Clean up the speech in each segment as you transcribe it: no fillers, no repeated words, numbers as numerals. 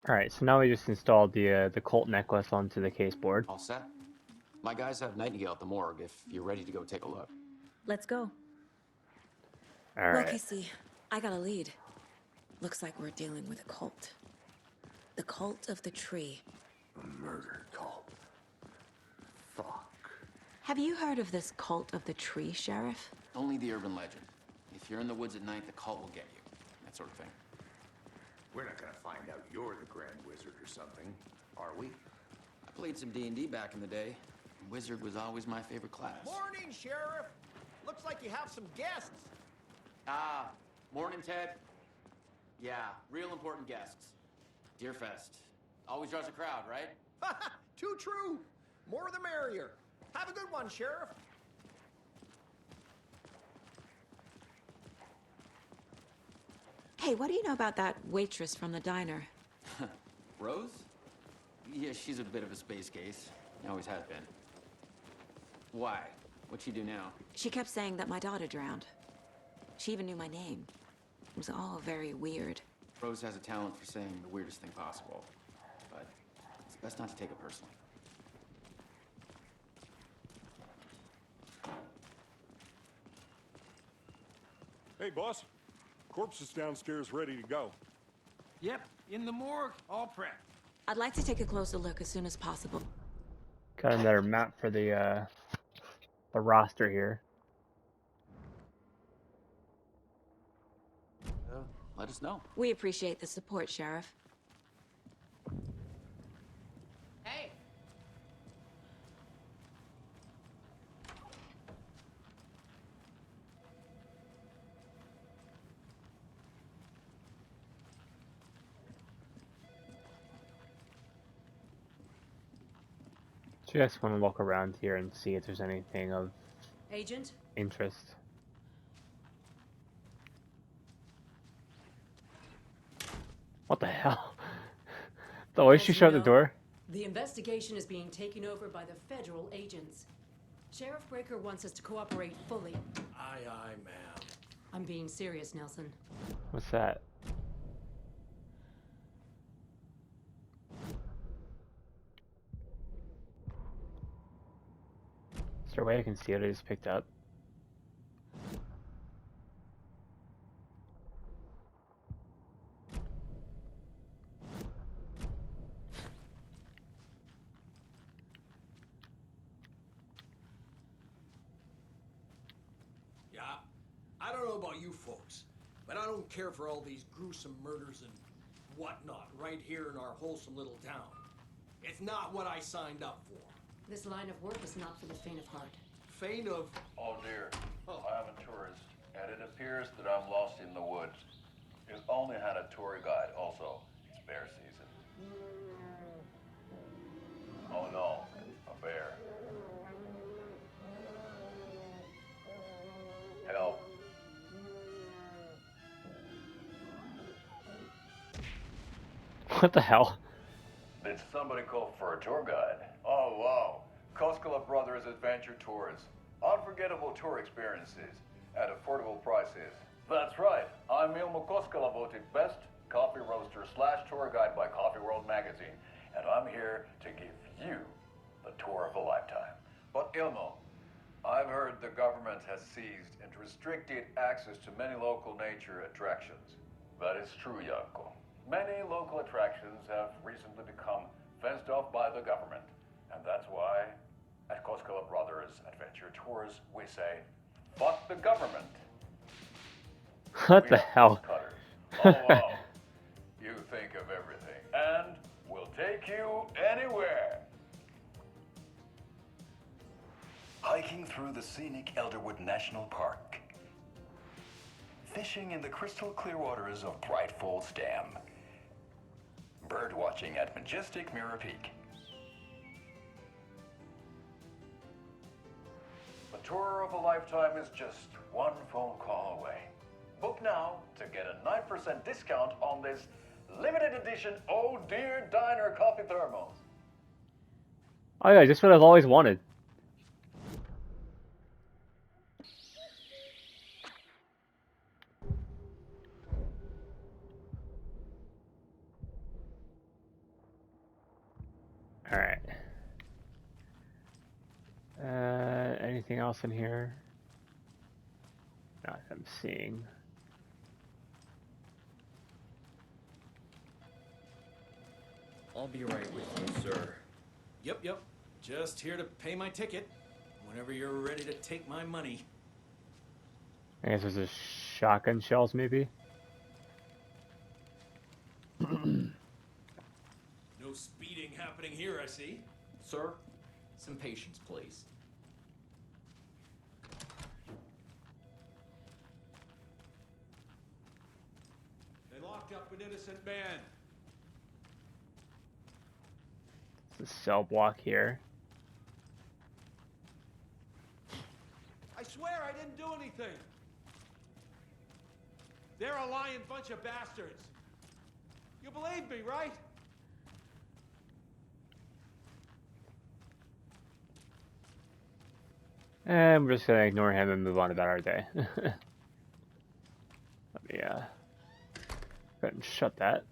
Alright, so now we just installed the cult necklace onto the case board. All set. My guys have Nightingale at the morgue if you're ready to go take a look. Let's go. Well, Alright. Casey, I got a lead. Looks like we're dealing with a cult. The cult of the tree. A murder cult. Fuck. Have you heard of this cult of the tree, Sheriff? Only the urban legend. If you're in the woods at night, the cult will get you. That sort of thing. We're not gonna find out you're the Grand Wizard or something, are we? I played some D&D back in the day. Wizard was always my favorite class. Morning, Sheriff. Looks like you have some guests. Ah, morning, Ted. Yeah, real important guests. Deerfest. Always draws a crowd, right? Too true. More the merrier. Have a good one, Sheriff. Hey, what do you know about that waitress from the diner? Rose? Yeah, she's a bit of a space case. Always has been. Why? What'd she do now? She kept saying that my daughter drowned. She even knew my name. It was all very weird. Rose has a talent for saying the weirdest thing possible. But it's best not to take it personally. Hey, boss. Corpse is downstairs ready to go. Yep, in the morgue, all prepped. I'd like to take a closer look as soon as possible. Got another map for the roster here. Let us know. We appreciate the support, Sheriff. Hey! Just want to look around here and see if there's anything of Agent? interest. What the hell? The way As she you shut the know, door? The investigation is being taken over by the federal agents. Sheriff Breaker wants us to cooperate fully. Aye, aye, ma'am. I'm being serious, Nelson. What's that? Is there a way I can see it? I just picked up. Yeah, I don't know about you folks, but I don't care for all these gruesome murders and whatnot right here in our wholesome little town. It's not what I signed up for. This line of work is not for the faint of heart. Faint of... Oh dear, Oh. I'm a tourist, and it appears that I'm lost in the woods. You've only had a tour guide also. It's bear season. Oh no, a bear. Help. What the hell? Did somebody call for a tour guide? Oh wow, Koskela Brothers Adventure Tours. Unforgettable tour experiences at affordable prices. That's right, I'm Ilmo Koskela, voted best coffee roaster / tour guide by Coffee World magazine, and I'm here to give you the tour of a lifetime. But Ilmo, I've heard the government has seized and restricted access to many local nature attractions. That is true, Janko. Many local attractions have recently become fenced off by the government, and that's why at Koskela Brothers Adventure Tours we say, fuck the government. What We the have hell? cutters. Oh wow. You think of everything, and we'll take you anywhere. Hiking through the scenic Elderwood National Park. Fishing in the crystal clear waters of Bright Falls Dam. Bird watching at majestic Mirror Peak. The tour of a lifetime is just one phone call away. Book now to get a 9% discount on this limited edition Oh Dear Diner coffee thermos. Oh yeah, just what I've always wanted. anything else in here? Not that I'm seeing. I'll be right with you, sir. Yep. Just here to pay my ticket. Whenever you're ready to take my money. I guess there's a shotgun shells, maybe? No speeding happening here, I see. Sir, some patience, please. They locked up an innocent man. It's a cell block here. I swear I didn't do anything. They're a lying bunch of bastards. You believe me, right? And we're just gonna ignore him and move on about our day. Let me, go ahead and shut that.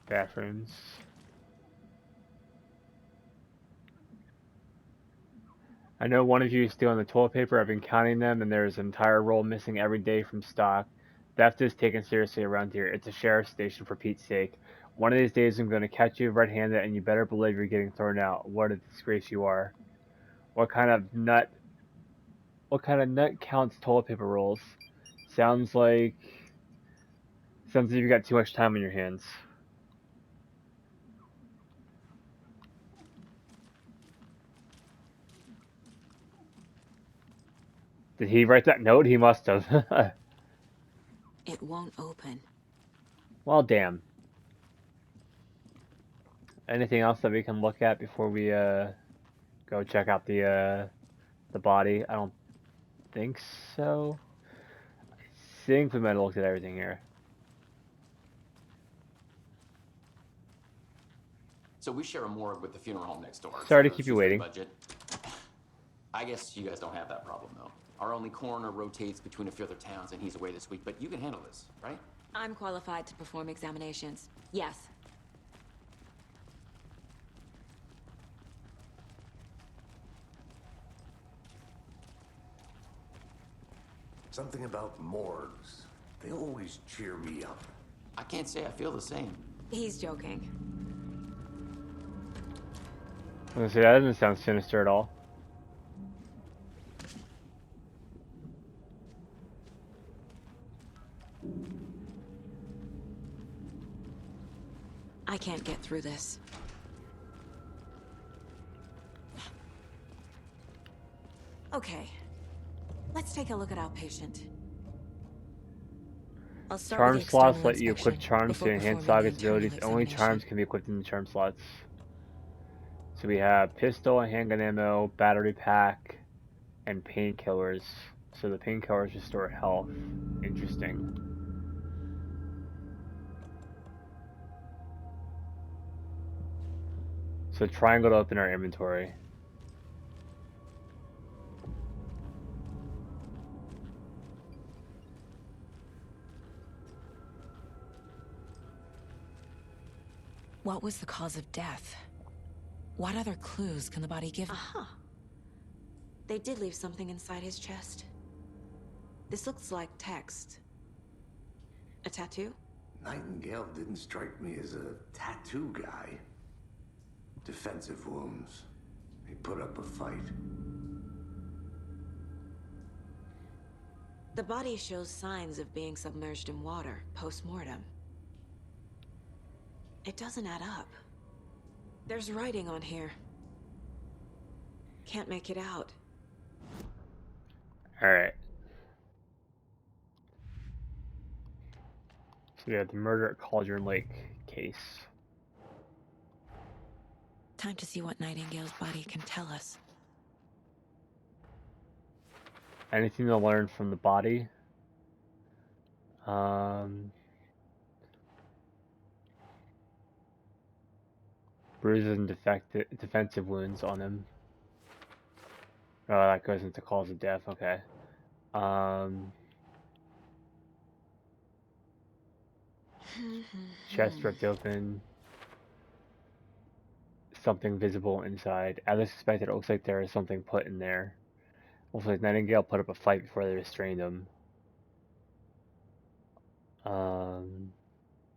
Bathrooms. I know one of you is stealing the toilet paper. I've been counting them, and there's an entire roll missing every day from stock. Theft is taken seriously around here. It's a sheriff's station, for Pete's sake. One of these days I'm going to catch you red-handed, and you better believe you're getting thrown out. What a disgrace you are. What kind of nut counts toilet paper rolls? Sounds like you've got too much time on your hands. Did he write that note? He must have. It won't open. Well, damn. Anything else that we can look at before we go check out the body? I don't think so. I think we might have looked at everything here. So we share a morgue with the funeral home next door. Sorry to So keep you it's waiting. budget. I guess you guys don't have that problem, though. Our only coroner rotates between a few other towns, and he's away this week, but you can handle this, right? I'm qualified to perform examinations. Yes. Something about morgues. They always cheer me up. I can't say I feel the same. He's joking. I was gonna say, that doesn't sound sinister at all. I can't get through this. Okay. Let's take a look at our patient. I'll start Charm with the slots external let you equip inspection charms before to enhance performing the Saga's abilities. internal Only examination. charms can be equipped in the charm slots. So we have pistol, handgun ammo, battery pack, and painkillers. So the painkillers restore health. Interesting. So triangle to open our inventory. What was the cause of death? What other clues can the body give? Aha. They did leave something inside his chest. This looks like text. A tattoo? Nightingale didn't strike me as a tattoo guy. Defensive wounds. He put up a fight. The body shows signs of being submerged in water post-mortem. It doesn't add up. There's writing on here. Can't make it out. Alright. So we have the murder at Cauldron Lake case. Time to see what Nightingale's body can tell us. Anything to learn from the body? Bruises and defensive wounds on him. Oh, that goes into cause of death. Okay. Chest ripped open. something visible inside. As expected, it looks like there is something put in there. Looks like Nightingale put up a fight before they restrained him.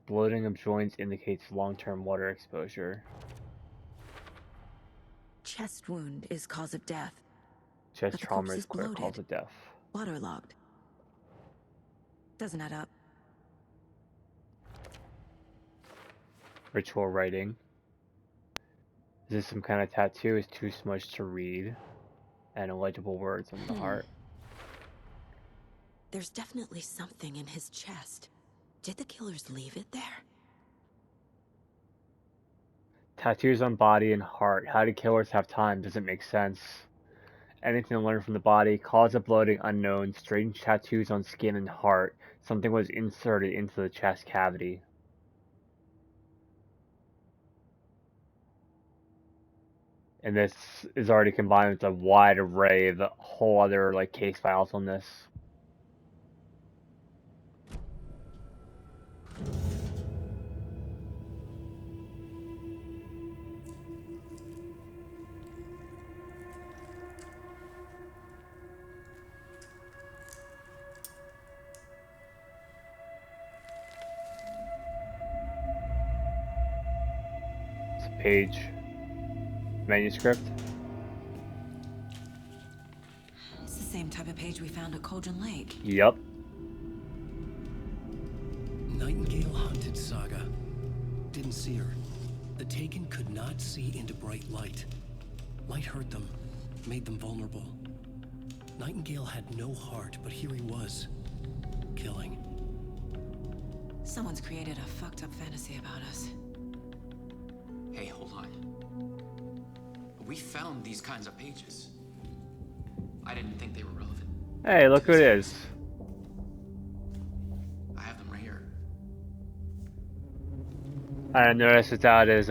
Bloating of joints indicates long-term water exposure. Chest wound is cause of death. Chest But the trauma corpse is is clear bloated. cause of death. Waterlogged. Doesn't add up. Ritual writing. Is this some kind of tattoo? Is too smudged to read. And illegible words on the heart. There's definitely something in his chest. Did the killers leave it there? Tattoos on body and heart. How do killers have time? Doesn't make sense. Anything to learn from the body. Cause of bloating unknown. Strange tattoos on skin and heart. Something was inserted into the chest cavity. And this is already combined with a wide array of whole other like case files on this. It's a page. Manuscript. It's the same type of page we found at Cauldron Lake. Yep. Nightingale hunted Saga. Didn't see her. The Taken could not see into bright light. Light hurt them, made them vulnerable. Nightingale had no heart, but here he was, killing. Someone's created a fucked up fantasy about us. Hey, hold on. We found these kinds of pages. I didn't think they were relevant. Hey, look who it is. I have them right here. I didn't notice it's out as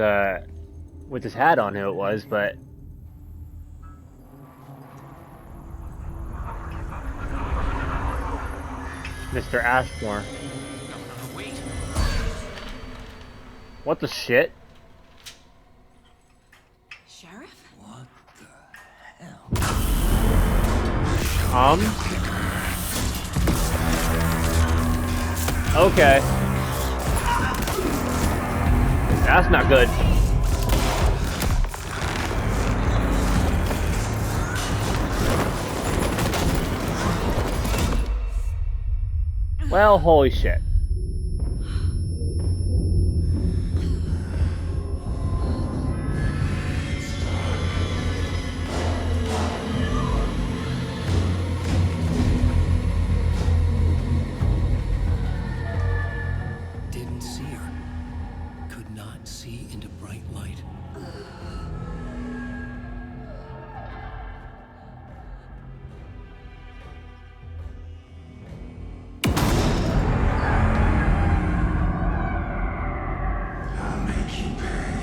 with his hat on who it was, but Mr. Ashmore. No, wait. What the shit? Sheriff? What the hell? Okay. That's not good. Well, holy shit. Didn't see her. Could not see into bright light. I'll make you pay.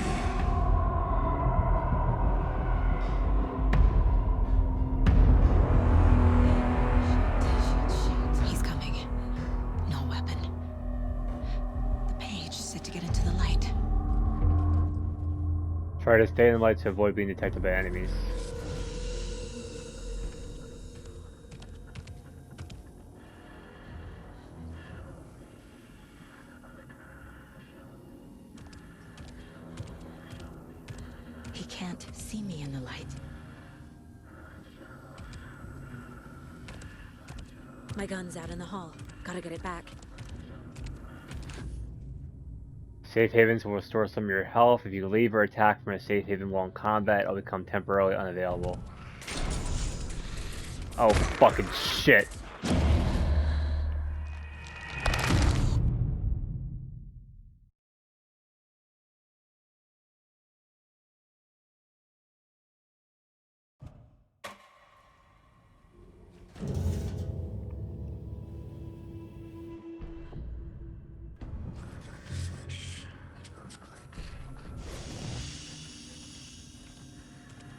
He's coming. No weapon. The page said to get into the light. Try to stay in the light to avoid being detected by enemies. He can't see me in the light. My gun's out in the hall. Gotta get it back. Safe havens will restore some of your health. If you leave or attack from a safe haven while in combat, it'll become temporarily unavailable. Oh, fucking shit.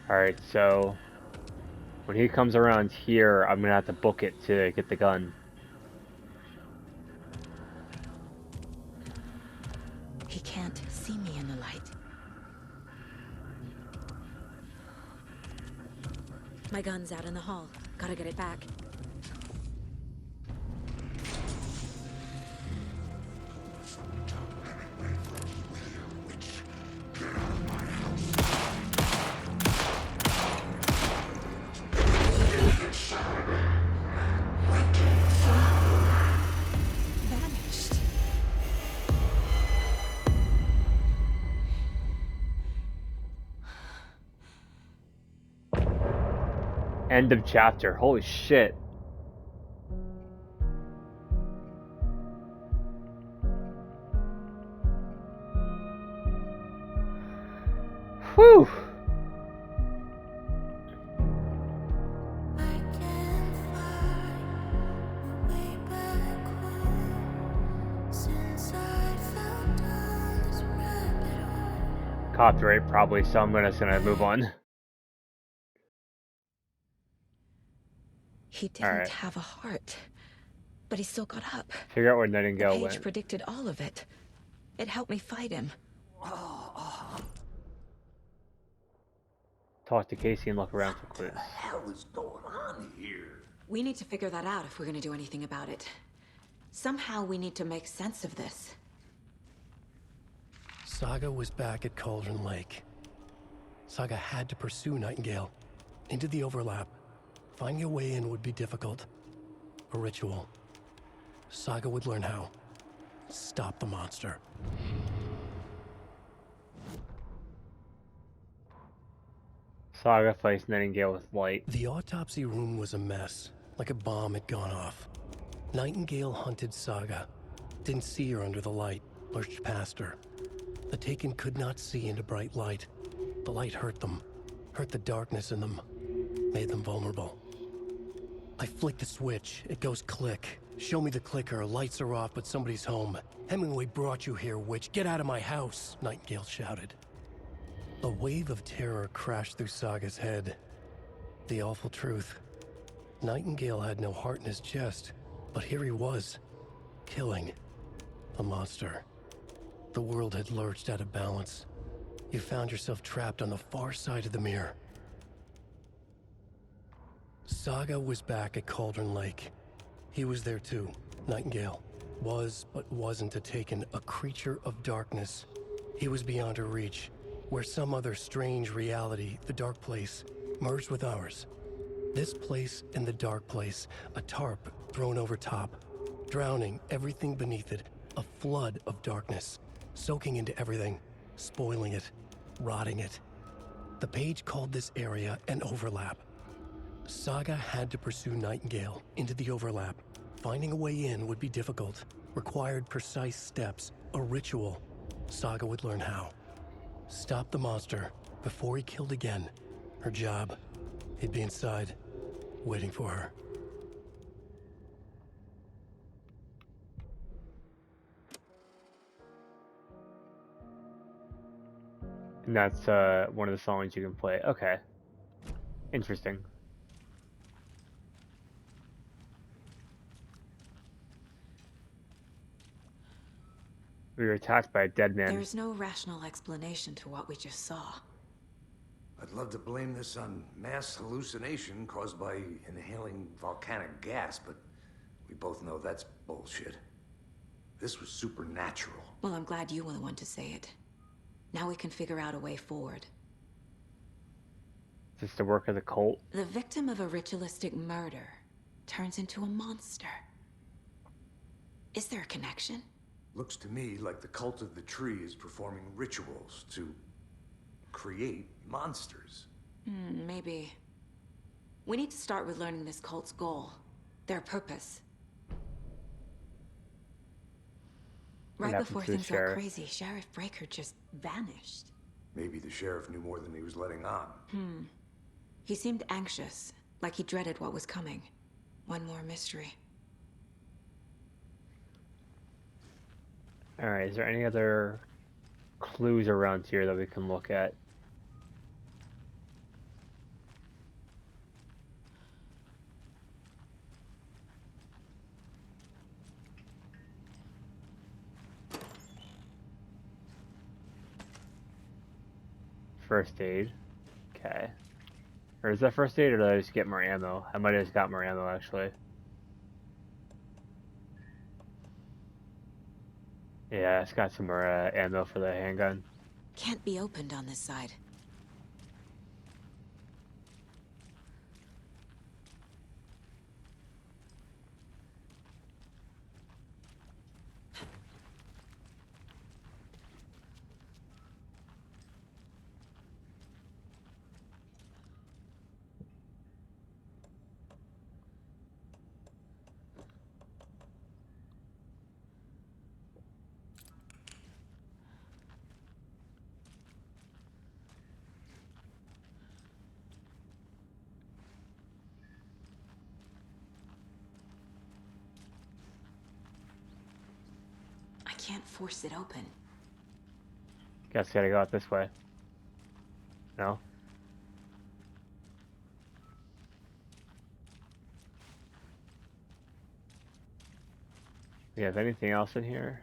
Alright, so when he comes around here, I'm gonna have to book it to get the gun. He can't see me in the light. My gun's out in the hall. Gotta get it back. Vanished. End of chapter. Holy shit. Whew. Copyright probably, so I'm just gonna move on. He didn't have a heart, but he still got up. Figure out where The Nightingale page went. predicted all of it. It helped me fight him. Talk to Casey and look around for clues. What the hell is going on here? We need to figure that out if we're gonna do anything about it. Somehow we need to make sense of this. Saga was back at Cauldron Lake. Saga had to pursue Nightingale into the overlap. Finding a way in would be difficult. A ritual. Saga would learn how. Stop the monster. Saga fights Nightingale with light. The autopsy room was a mess, like a bomb had gone off. Nightingale hunted Saga. Didn't see her under the light, lurched past her. The Taken could not see into bright light. The light hurt them, hurt the darkness in them, made them vulnerable. I flick the switch, it goes click. Show me the clicker, lights are off, but somebody's home. Hemingway brought you here, witch. Get out of my house, Nightingale shouted. A wave of terror crashed through Saga's head. The awful truth. Nightingale had no heart in his chest, but here he was, killing a monster. The world had lurched out of balance. You found yourself trapped on the far side of the mirror. Saga was back at Cauldron Lake. He was there too, Nightingale. Was, but wasn't a Taken, a creature of darkness. He was beyond her reach, where some other strange reality, the dark place, merged with ours. This place and the dark place, a tarp thrown over top, drowning everything beneath it, a flood of darkness, soaking into everything, spoiling it, rotting it. The page called this area an overlap. Saga had to pursue Nightingale into the overlap. Finding a way in would be difficult, required precise steps, a ritual. Saga would learn how. Stop the monster before he killed again. Her job, he'd be inside, waiting for her. And that's one of the songs you can play. Okay. Interesting. We were attacked by a dead man. There's no rational explanation to what we just saw. I'd love to blame this on mass hallucination caused by inhaling volcanic gas, but we both know that's bullshit. This was supernatural. Well, I'm glad you were the one to say it. Now we can figure out a way forward. Is this the work of the cult? The victim of a ritualistic murder turns into a monster. Is there a connection? Looks to me like the cult of the tree is performing rituals to create monsters. Maybe. We need to start with learning this cult's goal, their purpose. Right before things got crazy, Sheriff Breaker just vanished. Maybe the sheriff knew more than he was letting on. He seemed anxious, like he dreaded what was coming. One more mystery. Alright, is there any other clues around here that we can look at? First aid. Okay. Or is that first aid, or did I just get more ammo? I might have just got more ammo, actually. Yeah, it's got some more ammo for the handgun. Can't be opened on this side. I can't force it open. Guess gotta go out this way. No? We have anything else in here?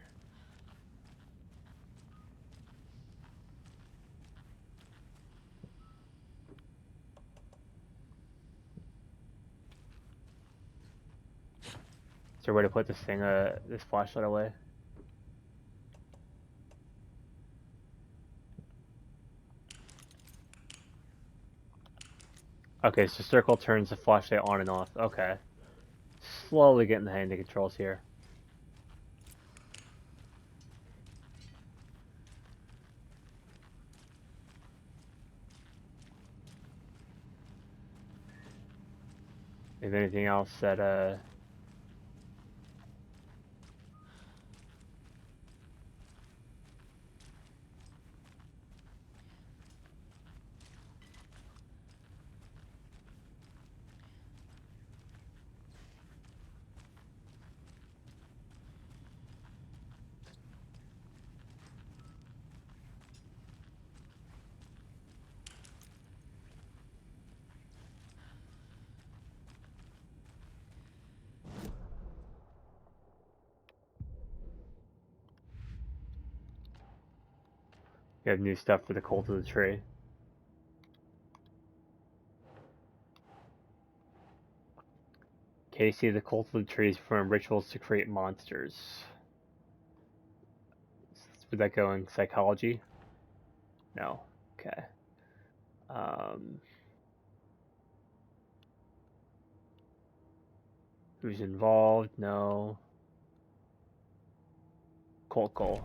Is there a way to put this thing, this flashlight away? Okay, so circle turns the flashlight on and off. Okay. Slowly getting the hang of the controls here. If anything else that, we have new stuff for the cult of the tree. Casey, the cult of the trees perform rituals to create monsters. Would that go in psychology? No. Okay. Who's involved? No. Cult goal.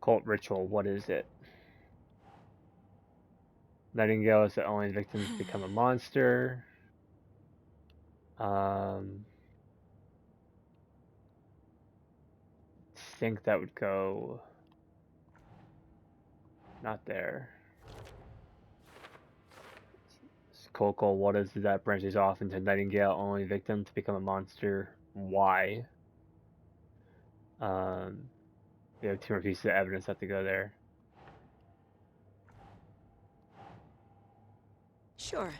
Cult ritual, what is it? Nightingale is the only victim to become a monster. Think that would go not there. Coco, what is it that branches off into Nightingale only victim to become a monster? Why? We have 2 more pieces of evidence that have to go there. Sure.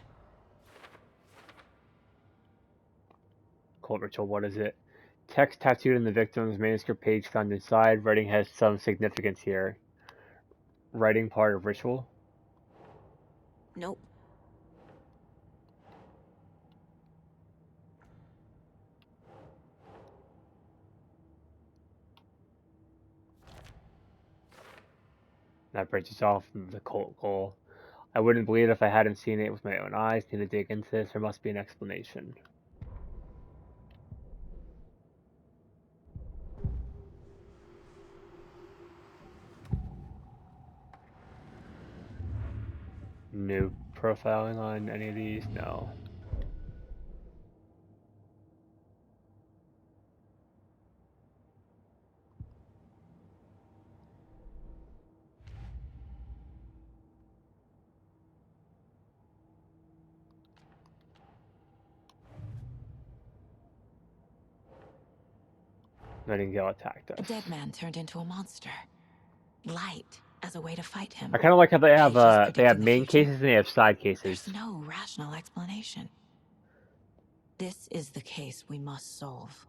Cult ritual, what is it? Text tattooed on the victim's manuscript page found inside. Writing has some significance here. Writing part of ritual? Nope. That branches off the cult goal. I wouldn't believe it if I hadn't seen it with my own eyes. Need to dig into this. There must be an explanation. New profiling on any of these? No. Nightingale attacked us. A dead man turned into a monster. Light as a way to fight him. I kind of like how they have Pages main predicting the future. cases and they have side cases. There's no rational explanation. This is the case we must solve.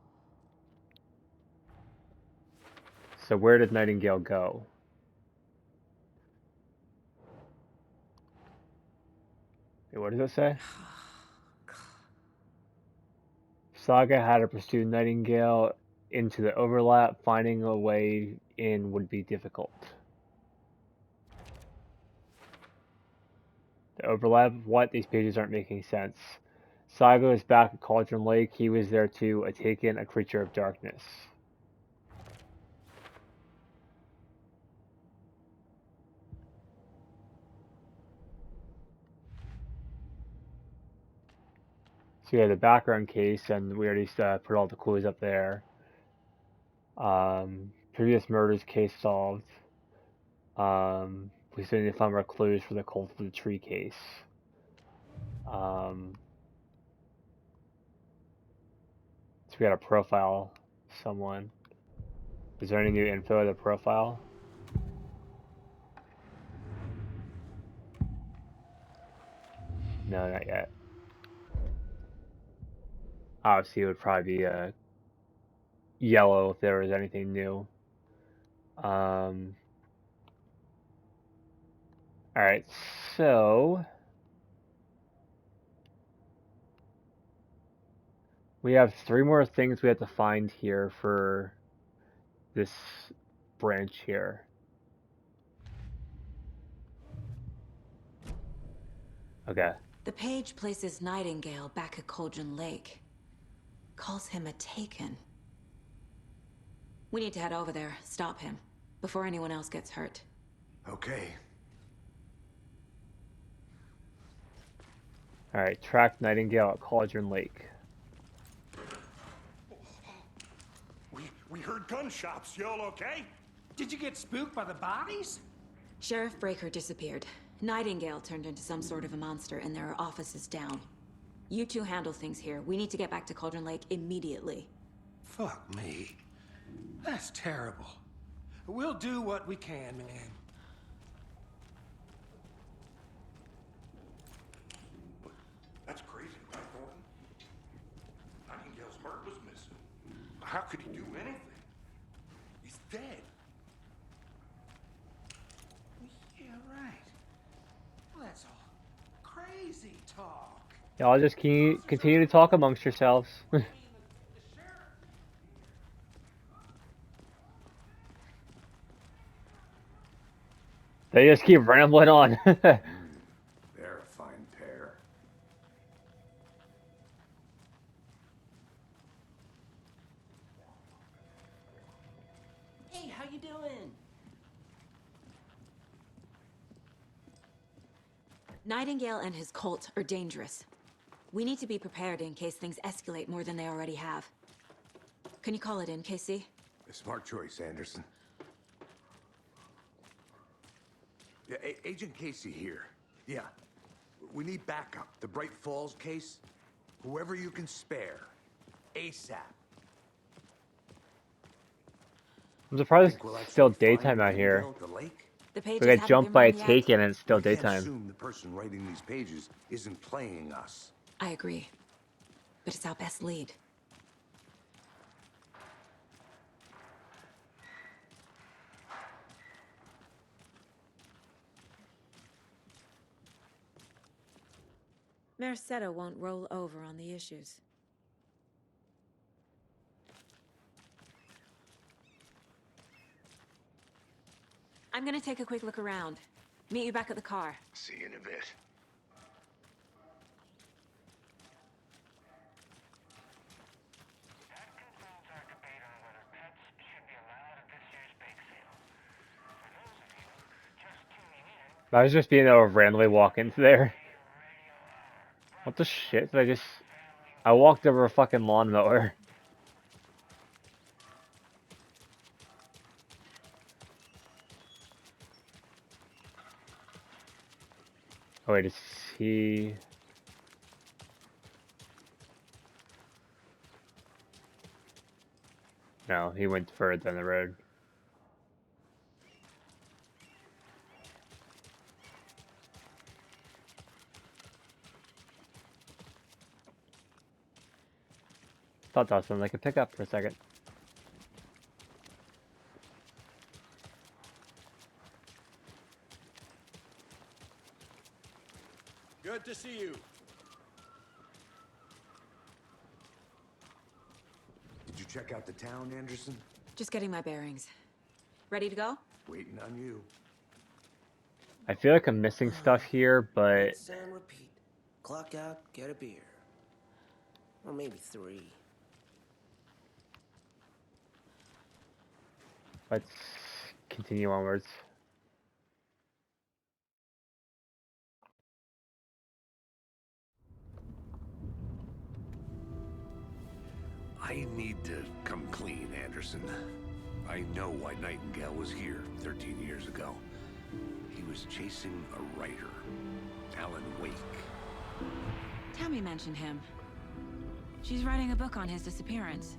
So where did Nightingale go? Wait, what does it say? Saga had to pursue Nightingale into the overlap. Finding a way in would be difficult. The overlap? What? These pages aren't making sense. Saga is back at Cauldron Lake. He was there too, a Taken, a creature of darkness. So yeah, the background case, and we already put all the clues up there. Previous murders case solved. We still need to find more clues for the Cult of the Tree case. So we got to profile someone. Is there any new info of the profile? No, not yet. Obviously, it would probably be yellow if there was anything new. Alright, so we have 3 more things we have to find here for this branch here. Okay. The page places Nightingale back at Cauldron Lake. Calls him a Taken. We need to head over there, stop him, before anyone else gets hurt. Okay. Alright, track Nightingale at Cauldron Lake. We heard gunshots. Y'all okay? Did you get spooked by the bodies? Sheriff Breaker disappeared. Nightingale turned into some sort of a monster, and there are offices down. You two handle things here. We need to get back to Cauldron Lake immediately. Fuck me. That's terrible. We'll do what we can, man. That's crazy, right, Thornton? Nightingale's heart was missing. How could he do anything? He's dead. Yeah, right. Well, that's all crazy talk. Y'all just continue to talk amongst yourselves. They just keep rambling on. They're a fine pair. Hey, how you doing? Nightingale and his cult are dangerous. We need to be prepared in case things escalate more than they already have. Can you call it in, Casey? A smart choice, Anderson. Yeah, Agent Casey here. Yeah. We need backup. The Bright Falls case. Whoever you can spare. ASAP. I'm surprised We'll it's still actually find daytime out here. Nightingale at the lake? The We pages got haven't jumped been by a run yet. Taken and it's still We can't daytime. assume the person writing these pages isn't playing us. I agree. But it's our best lead. Merced won't roll over on the issues. I'm gonna take a quick look around. Meet you back at the car. See you in a bit. I was just being able to randomly walk into there. What the shit did I walked over a fucking lawnmower. Oh wait, is he... No, he went further down the road. Thought that was something I could pick up for a second. Good. Glad to see you. Did you check out the town, Anderson? Just getting my bearings. Ready to go? Waiting on you. I feel like I'm missing stuff here, but Rinse and repeat. Clock out, get a beer. Or maybe 3. let's continue onwards. I need to come clean, Anderson. I know why Nightingale was here 13 years ago. He was chasing a writer, Alan Wake. Tammy mentioned him. She's writing a book on his disappearance.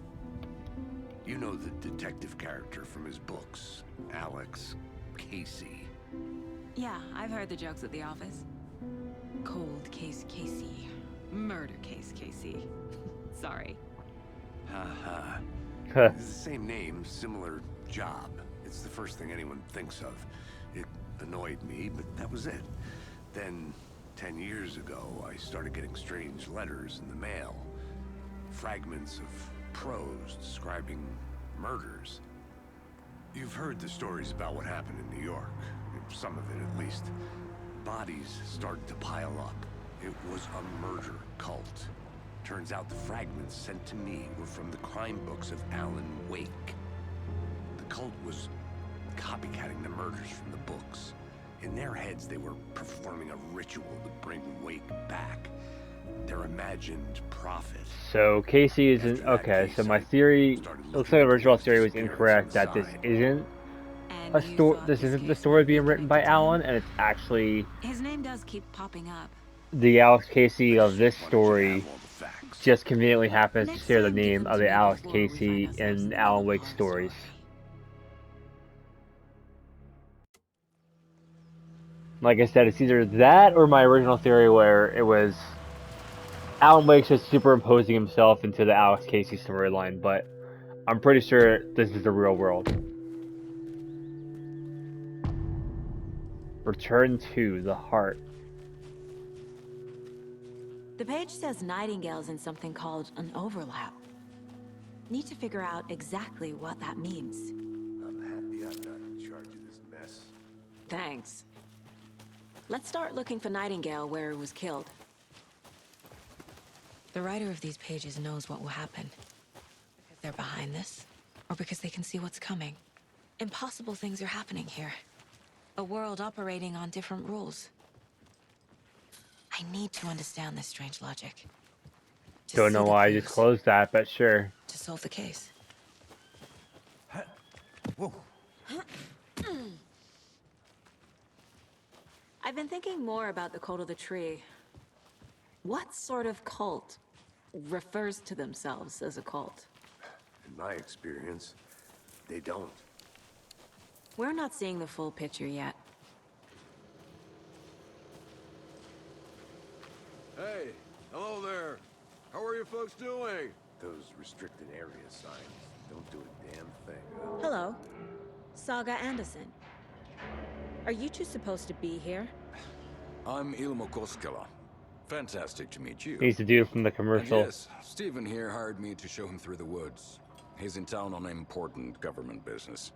You know the detective character from his books, Alex Casey. Yeah, I've heard the jokes at the office. Cold case Casey. Murder case Casey. Sorry. Haha. It's the same name, similar job. It's the first thing anyone thinks of. It annoyed me, but that was it. Then, 10 years ago, I started getting strange letters in the mail. Fragments of prose describing murders. You've heard the stories about what happened in New York. Some of it, at least. Bodies started to pile up. It was a murder cult. Turns out the fragments sent to me were from the crime books of Alan Wake. The cult was copycatting the murders from the books. In their heads, they were performing a ritual to bring Wake back. Their imagined prophet. So Casey isn't okay. So my theory, looks like the original theory was incorrect. That this isn't a story. This isn't the story being written by Alan, and it's actually His name does keep popping up. the Alex Casey of this story. Just conveniently happens to share the name of the Alex Casey in Alan Wake's stories. Like I said, it's either that or my original theory where it was Alan Wake's just superimposing himself into the Alex Casey storyline, but I'm pretty sure this is the real world. Return to the heart. The page says Nightingale's in something called an overlap. Need to figure out exactly what that means. I'm happy I'm not in charge of this mess. Thanks. Let's start looking for Nightingale where he was killed. The writer of these pages knows what will happen. Because they're behind this, or because they can see what's coming. Impossible things are happening here. A world operating on different rules. I need to understand this strange logic. Don't know why I just closed that, but sure. To solve the case. Whoa. I've been thinking more about the cult of the tree. What sort of cult refers to themselves as a cult? In my experience, they don't. We're not seeing the full picture yet. Hey, hello there. How are you folks doing? Those restricted area signs don't do a damn thing, huh? Hello. Saga Anderson. Are you two supposed to be here? I'm Ilmo Koskela. Fantastic to meet you. He's the dude from the And commercial. yes, Stephen here hired me to show him through the woods. He's in town on important government business.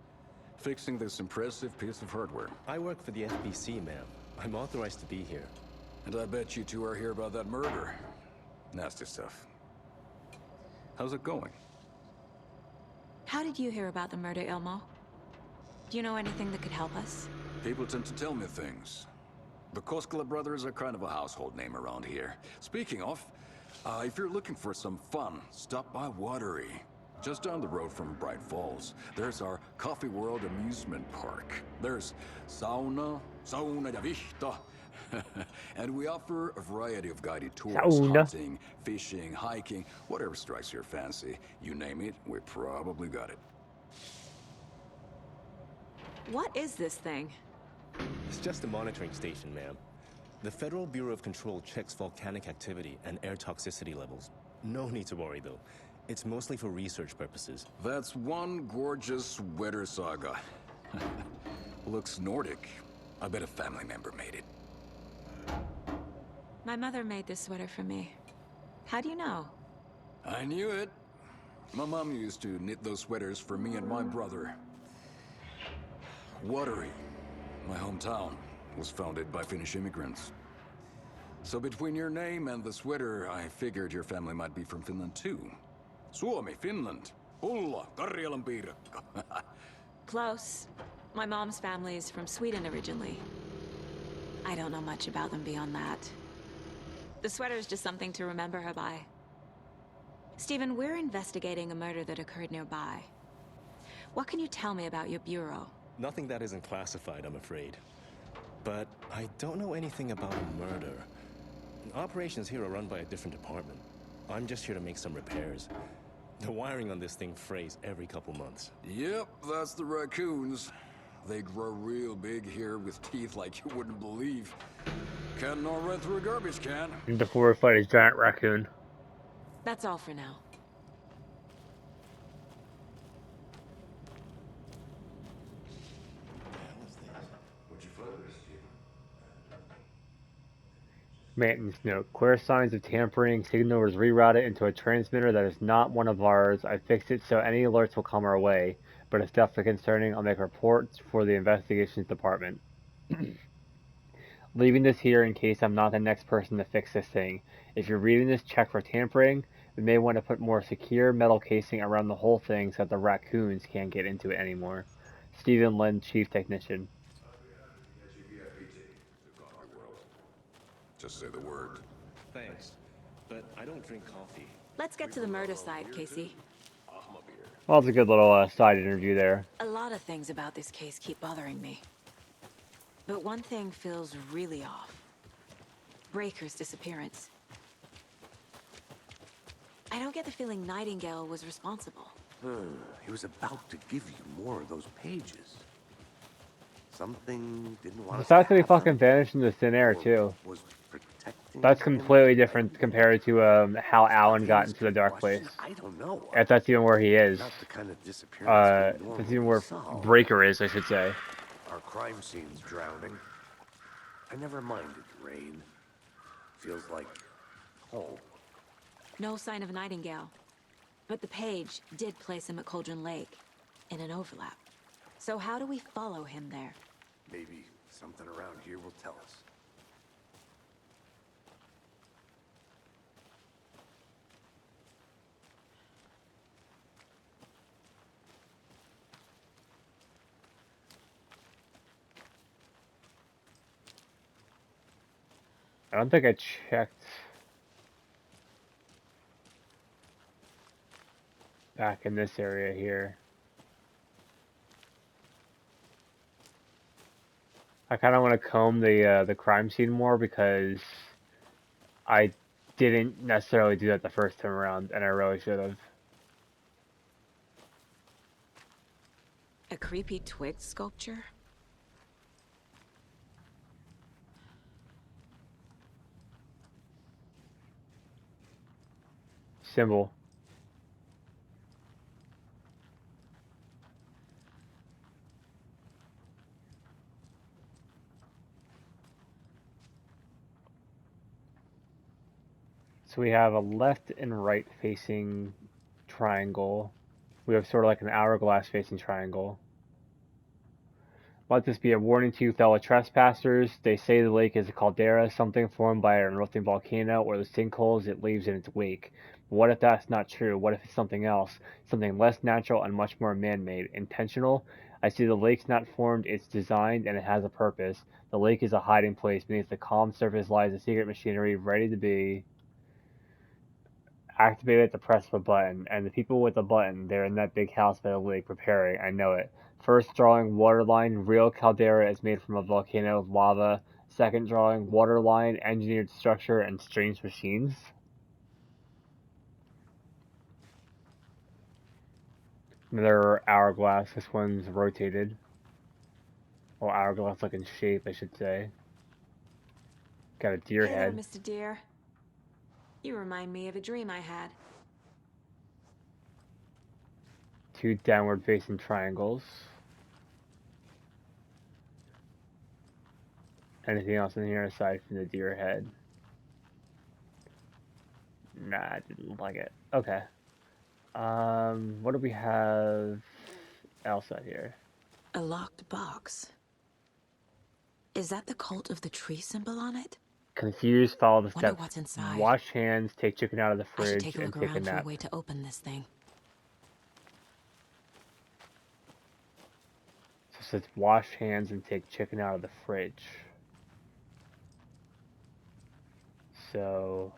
Fixing this impressive piece of hardware. I work for the FBC, ma'am. I'm authorized to be here. And I bet you two are here about that murder. Nasty stuff. How's it going? How did you hear about the murder, Ilmo? Do you know anything that could help us? People tend to tell me things. The Koskela brothers are kind of a household name around here. Speaking of, if you're looking for some fun, stop by Watery. Just down the road from Bright Falls, there's our Coffee World amusement park. There's sauna ja vihta. And we offer a variety of guided tours, hunting, fishing, hiking, whatever strikes your fancy. You name it, we probably got it. What is this thing? It's just a monitoring station, ma'am. The Federal Bureau of Control checks volcanic activity and air toxicity levels. No need to worry, though. It's mostly for research purposes. That's one gorgeous weather saga. Looks Nordic. I bet a family member made it. My mother made this sweater for me. How do you know? I knew it. My mom used to knit those sweaters for me and my brother. Watery, my hometown, was founded by Finnish immigrants. So between your name and the sweater, I figured your family might be from Finland too. Suomi, Finland. Pulla, Karjalan piirakka. Close. My mom's family is from Sweden originally. I don't know much about them beyond that. The sweater is just something to remember her by. Stephen, we're investigating a murder that occurred nearby. What can you tell me about your bureau? Nothing that isn't classified, I'm afraid. But I don't know anything about a murder. Operations here are run by a different department. I'm just here to make some repairs. The wiring on this thing frays every couple months. Yep, that's the raccoons. They grow real big here with teeth like you wouldn't believe. Can't nor run through a garbage can. And before we fight a giant raccoon. That's all for now. Maintenance note. Clear signs of tampering. Signal was rerouted into a transmitter that is not one of ours. I fixed it so any alerts will come our way. But if stuff is concerning, I'll make reports for the investigations department. Leaving this here in case I'm not the next person to fix this thing. If you're reading this, check for tampering. We may want to put more secure metal casing around the whole thing so that the raccoons can't get into it anymore. Stephen Lynn, Chief Technician. Just say the word. Thanks, but I don't drink coffee. Let's get to the murder side, Casey. Well, it's a good little side interview there. A lot of things about this case keep bothering me. But one thing feels really off. Breaker's disappearance. I don't get the feeling Nightingale was responsible. He was about to give you more of those pages. Something didn't want The us fact to that he have them, fucking vanished into thin air, too. was protecting That's him completely from different compared to how Alan got into the dark place. I don't know. If that's even where he is. Not the kind of disappearance we That's normally even where solve. Breaker is, I should say. Our crime scene's drowning. I never minded rain. Feels like home. No sign of Nightingale. But the page did place him at Cauldron Lake, in an overlap. So how do we follow him there? Maybe something around here will tell us. I don't think I checked back in this area here. I kind of want to comb the crime scene more because I didn't necessarily do that the first time around, and I really should have. A creepy twig sculpture? Symbol. So we have a left and right facing triangle. We have sort of like an hourglass facing triangle. Let this be a warning to you fellow trespassers. They say the lake is a caldera, something formed by an erupting volcano, or the sinkholes it leaves in its wake. But what if that's not true? What if it's something else? Something less natural and much more man-made. Intentional? I see the lake's not formed, it's designed, and it has a purpose. The lake is a hiding place. Beneath the calm surface lies a secret machinery ready to be activated at the press of a button, and the people with the button, they're in that big house by the lake preparing, I know it. First drawing, waterline, real caldera is made from a volcano of lava. Second drawing, waterline, engineered structure, and strange machines. Another hourglass, this one's rotated. Or hourglass looking shape, I should say. Got a deer Hey head. there, Mr. Deer. You remind me of a dream I had. Two downward facing triangles. Anything else in here aside from the deer head? Nah, I didn't like it. Okay. What do we have else out here? A locked box. Is that the cult of the tree symbol on it? Confused, follow the Wonder steps. what's inside. Wash hands, take chicken out of the I should fridge, take a and look take a around for a nap. way to open this thing. So it says wash hands and take chicken out of the fridge. So...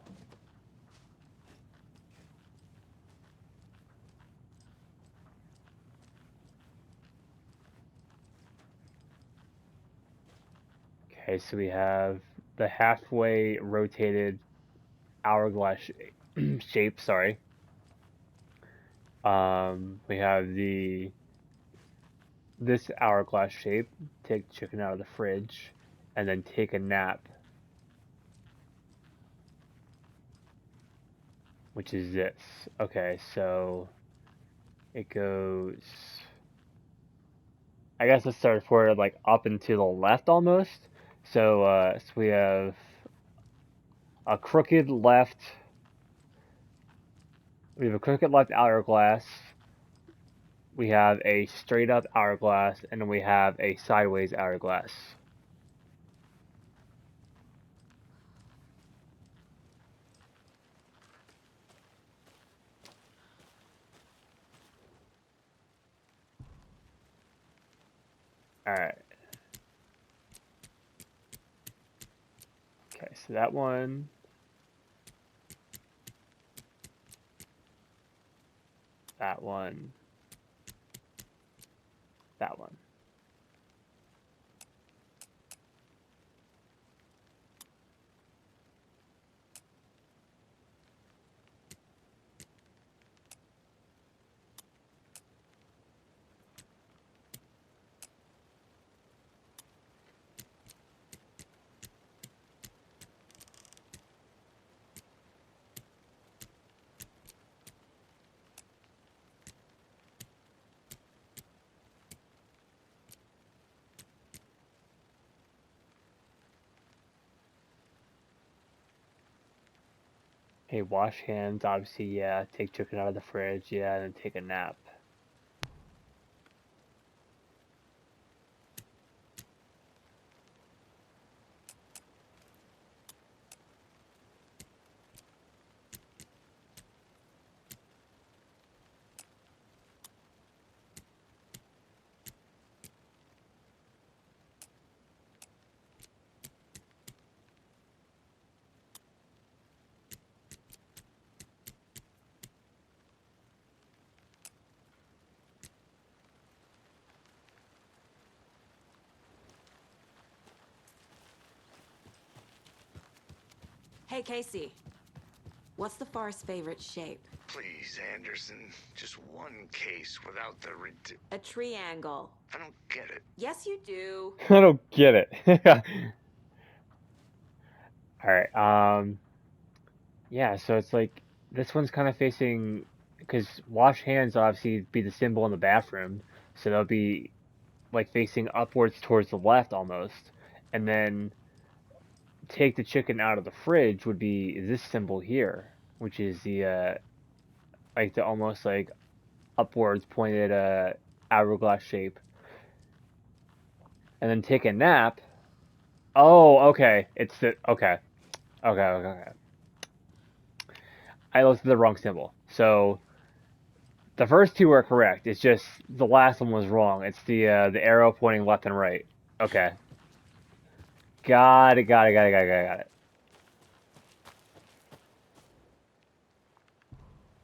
Okay, so we have the halfway rotated hourglass shape, sorry. We have this hourglass shape, take chicken out of the fridge, and then take a nap, which is this. Okay, so it goes, I guess let's start forward, like up and to the left almost. So we have a crooked left, we have a crooked left hourglass, we have a straight up hourglass, and then we have a sideways hourglass. Alright. Okay, so that one. That one. That one. Hey, wash hands, obviously, yeah. Take chicken out of the fridge, yeah, and then take a nap. Hey, Casey. What's the far's favorite shape? Please, Anderson. Just one case without the A triangle. I don't get it. Yes, you do. I don't get it. Alright, yeah, so it's like, this one's kind of facing, because wash hands obviously be the symbol in the bathroom, so they'll be, like, facing upwards towards the left almost, and then take the chicken out of the fridge would be this symbol here, which is the, like, the almost, like, upwards pointed, hourglass shape. And then take a nap. Oh, okay, it's the, okay. Okay. I looked at the wrong symbol. So the first two are correct. It's just the last one was wrong. It's the arrow pointing left and right. Okay. Got it.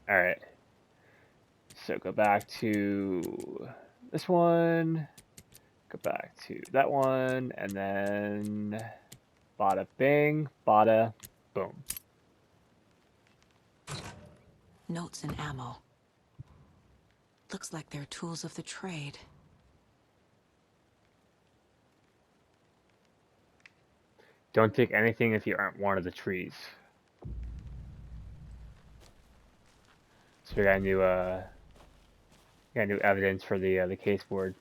All right. So go back to this one. Go back to that one, and then bada bing, bada boom. Notes and ammo. Looks like they're tools of the trade. Don't take anything if you aren't one of the trees. So we got new evidence for the case board.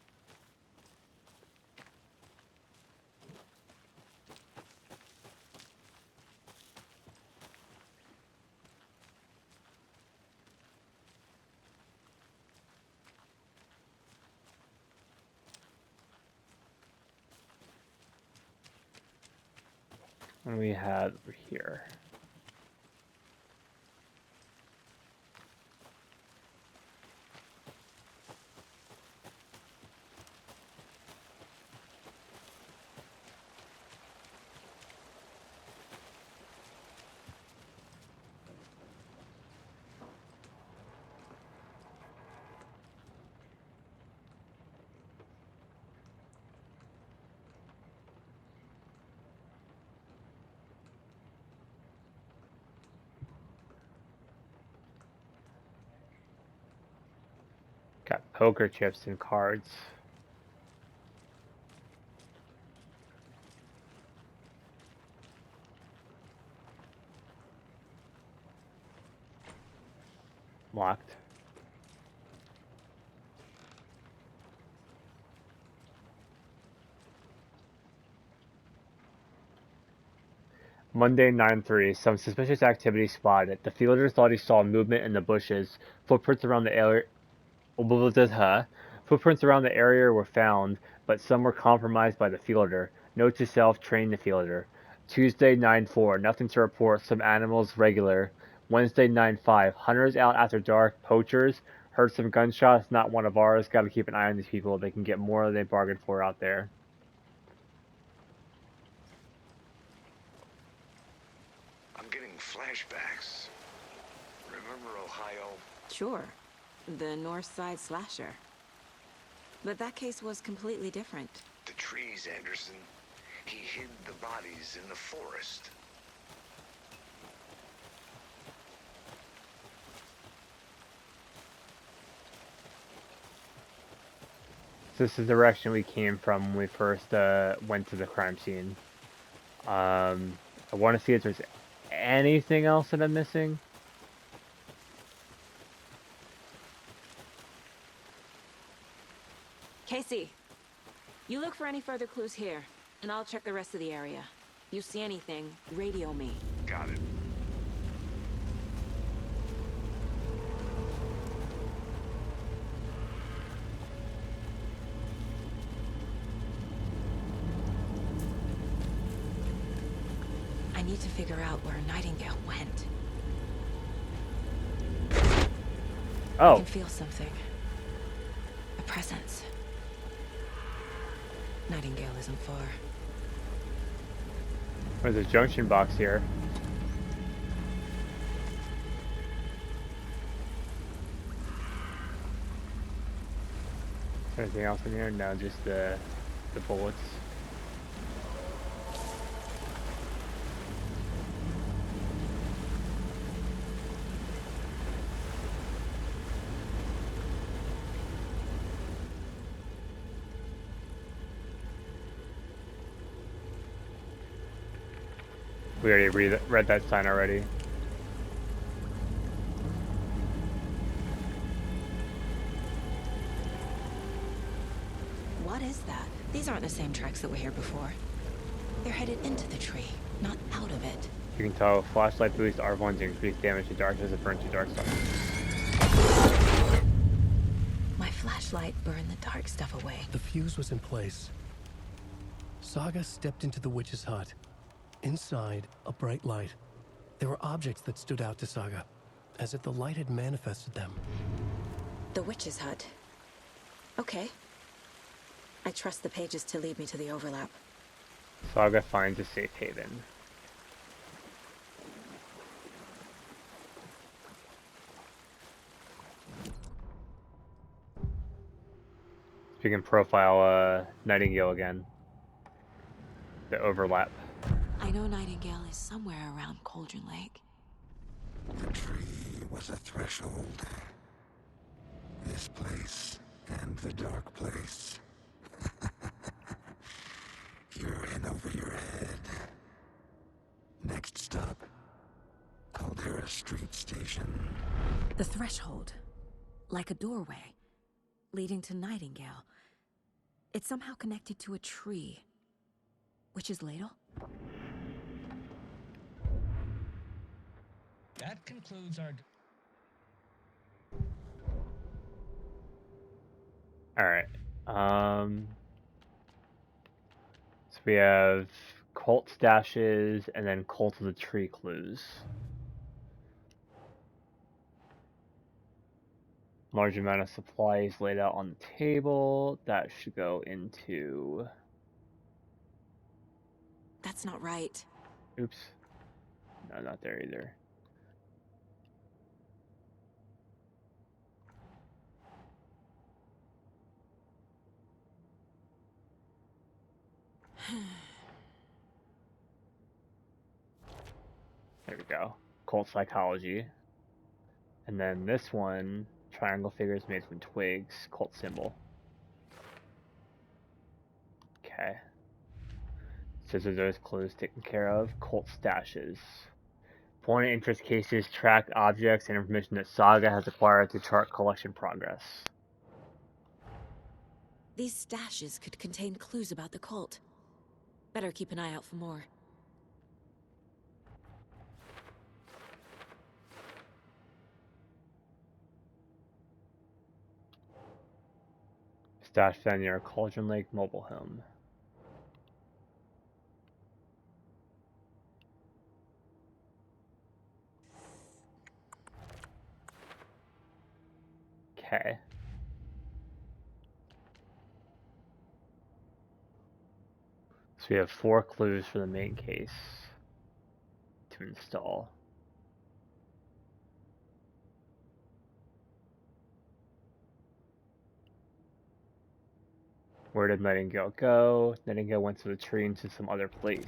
What do we have over here? Got poker chips and cards. Locked. Monday 9/3. Some suspicious activity spotted. The fielder thought he saw movement in the bushes. Footprints around the area. Footprints around the area were found, but some were compromised by the fielder. Note to self: train the fielder. Tuesday 9/4. Nothing to report. Some animals regular. Wednesday 9/5. Hunters out after dark. Poachers. Heard some gunshots. Not one of ours. Got to keep an eye on these people. They can get more than they bargained for out there. I'm getting flashbacks. Remember Ohio? Sure. The North Side slasher. But that case was completely different. The trees, Anderson. He hid the bodies in the forest. This is the direction we came from when we first went to the crime scene. I want to see if there's anything else that I'm missing. Casey, you look for any further clues here, and I'll check the rest of the area. You see anything, radio me. Got it. I need to figure out where Nightingale went. Oh. I can feel something. A presence. Nightingale isn't far. There's a junction box here. Anything else in here? No, just the bullets. We already read that sign already. What is that? These aren't the same tracks that were here before. They're headed into the tree, not out of it. You can tell flashlight boost R1 to increase damage to darkness and burn to dark stuff. My flashlight burned the dark stuff away. The fuse was in place. Saga stepped into the witch's hut. Inside, a bright light. There were objects that stood out to Saga, as if the light had manifested them. The witch's hut. Okay. I trust the pages to lead me to the overlap. Saga finds a safe haven. So we can profile Nightingale again. The overlap. I know Nightingale is somewhere around Cauldron Lake. The tree was a threshold. This place and the dark place. You're in over your head. Next stop, Caldera Street Station. The threshold. Like a doorway. Leading to Nightingale. It's somehow connected to a tree. Witch's ladle? That concludes our... Alright. So we have cult stashes, and then cult of the tree clues. Large amount of supplies laid out on the table. That should go into... That's not right. Oops. No, not there either. There we go. Cult psychology. And then this one, triangle figures made from twigs, cult symbol. Okay. So those clues taken care of. Cult stashes. Point of interest cases track objects and information that Saga has acquired to chart collection progress. These stashes could contain clues about the cult. Better keep an eye out for more. Stash found near Cauldron Lake mobile home. Okay. So we have 4 clues for the main case to install. Where did Nightingale go? Nightingale went to the tree into some other place.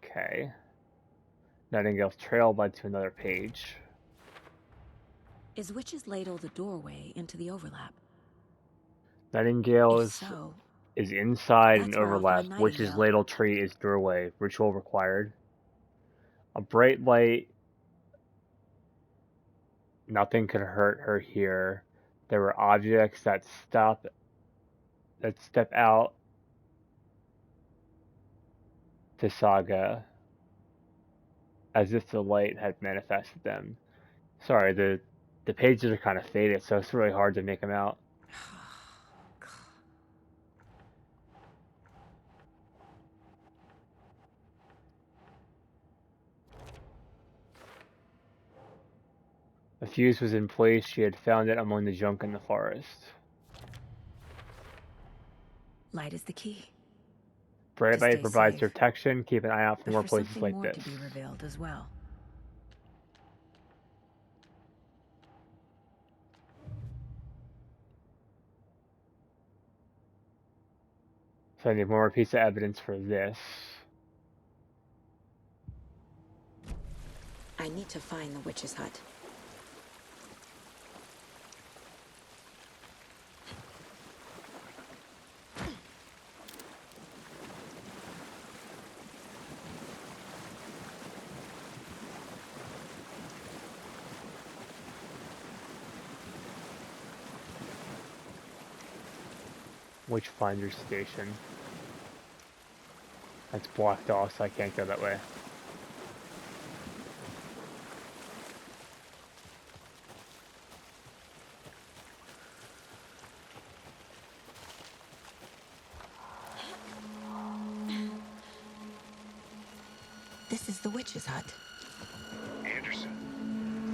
Okay. Nightingale's trail led to another page. Is Witch's Ladle the doorway into the overlap? Nightingale If is so, inside an that's where I'll overlap. find Witch's Nightingale. Ladle tree is doorway. Ritual required. A bright light. Nothing could hurt her here. There were objects that step out to Saga as if the light had manifested them. Sorry, the pages are kind of faded, so it's really hard to make them out. A fuse was in place. She had found it among the junk in the forest. Light is the key. Bright To light stay provides safe. protection. Keep an eye out for But more for places something like more this. to be revealed as well. So I need one more piece of evidence for this. I need to find the witch's hut. Witchfinder Station. That's blocked off, so I can't go that way. This is the witch's hut. Anderson,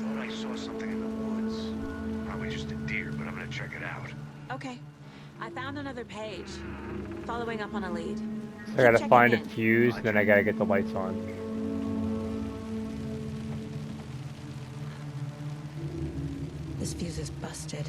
thought I saw something in the woods. Probably just a deer, but I'm gonna check it out. Okay. I found another page. Following up on a lead. So I gotta find a fuse, and then I gotta get the lights on. This fuse is busted.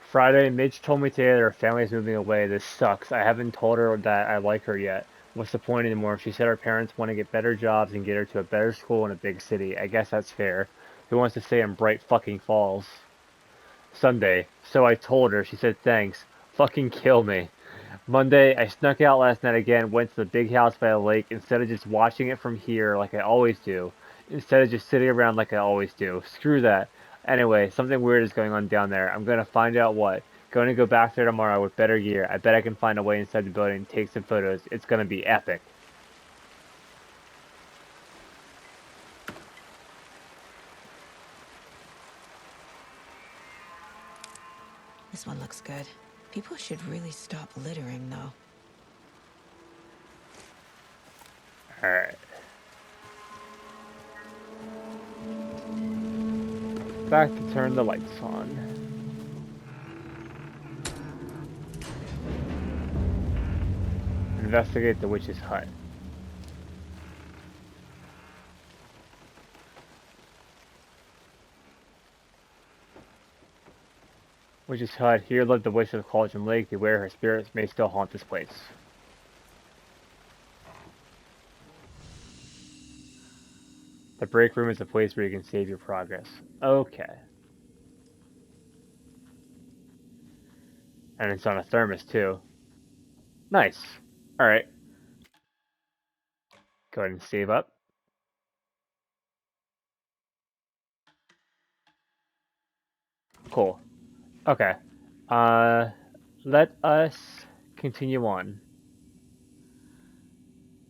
Friday, Midge told me today that her family's moving away. This sucks. I haven't told her that I like her yet. What's the point anymore? She said her parents want to get better jobs and get her to a better school in a big city. I guess that's fair. Who wants to stay in Bright fucking Falls? Sunday. So I told her. She said thanks. Fucking kill me. Monday, I snuck out last night again, went to the big house by the lake, instead of just watching it from here like I always do. Instead of just sitting around like I always do. Screw that. Anyway, something weird is going on down there. I'm gonna find out what. Going to go back there tomorrow with better gear. I bet I can find a way inside the building and take some photos. It's gonna be epic. This one looks good. People should really stop littering, though. Alright. Back to turn the lights on. Investigate the witch's hut. Witch's hut. Here lived the witch of Cauldron Lake. Beware, her spirits may still haunt this place. The break room is a place where you can save your progress. Okay. And it's on a thermos, too. Nice. Alright. Go ahead and save up. Cool. Okay. Let us continue on.